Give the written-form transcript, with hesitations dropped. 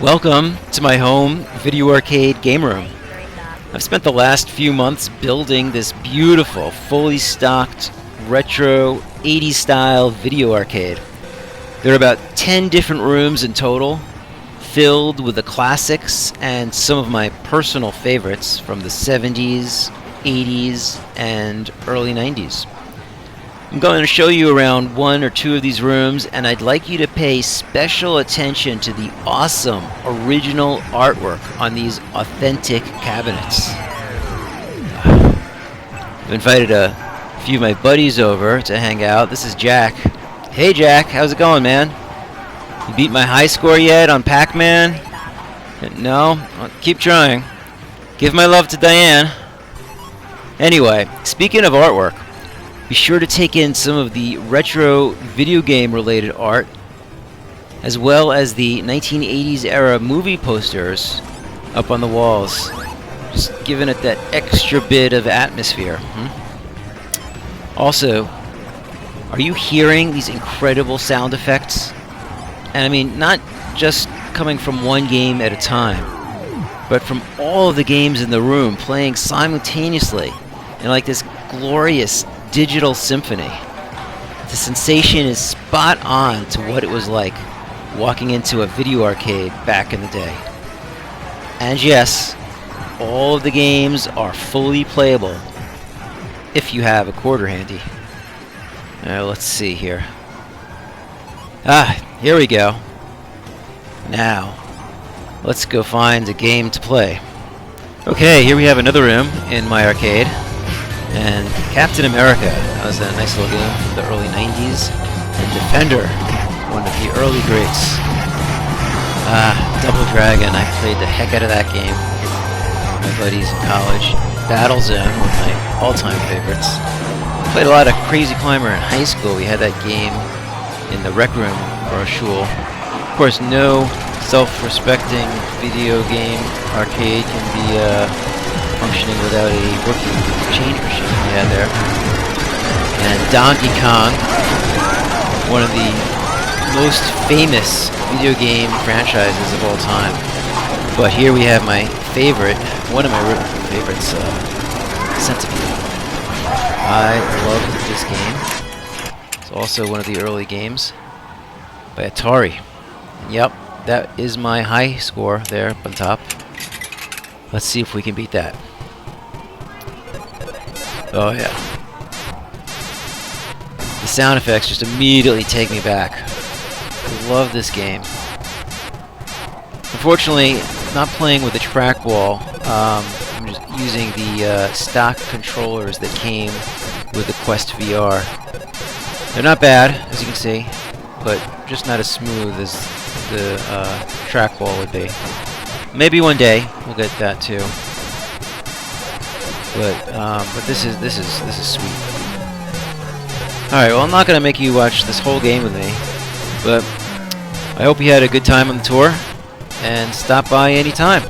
Welcome to my home video arcade game room. I've spent the last few months building this beautiful, fully stocked, retro 80s style video arcade. There are about 10 different rooms in total, filled with the classics and some of my personal favorites from the 70s, 80s, and early 90s. I'm going to show you around one or two of these rooms, and I'd like you to pay special attention to the awesome original artwork on these authentic cabinets. I've invited a few of my buddies over to hang out. This is Jack. Hey Jack, how's it going, man? You beat my high score yet on Pac-Man? No? Well, keep trying. Give my love to Diane. Anyway, speaking of artwork, be sure to take in some of the retro video game related art, as well as the 1980s era movie posters up on the walls, just giving it that extra bit of atmosphere. Also, are you hearing these incredible sound effects? And I mean, not just coming from one game at a time, but from all of the games in the room playing simultaneously in like this glorious digital symphony. The sensation is spot on to what it was like walking into a video arcade back in the day. And yes, all of the games are fully playable if you have a quarter handy. Let's see here. Here we go. Now, let's go find a game to play. Okay, here we have another room in my arcade. And Captain America, that was a nice little game from the early 90s. And Defender, one of the early greats. Double Dragon, I played the heck out of that game with my buddies in college. Battlezone, one of my all-time favorites. Played a lot of Crazy Climber in high school. We had that game in the rec room for our shul. Of course, no self-respecting video game arcade can be functioning without a working change machine we had there. And Donkey Kong, one of the most famous video game franchises of all time. But here we have my favorite, one of my favorites, Centipede. I loved this game. It's also one of the early games by Atari. Yep, that is my high score there up on top. Let's see if we can beat that. Oh yeah. The sound effects just immediately take me back. I love this game. Unfortunately, not playing with the trackball. I'm just using the stock controllers that came with the Quest VR. They're not bad, as you can see, but just not as smooth as the trackball would be. Maybe one day we'll get that too. But this is sweet. All right, well, I'm not gonna make you watch this whole game with me, but I hope you had a good time on the tour, and stop by anytime.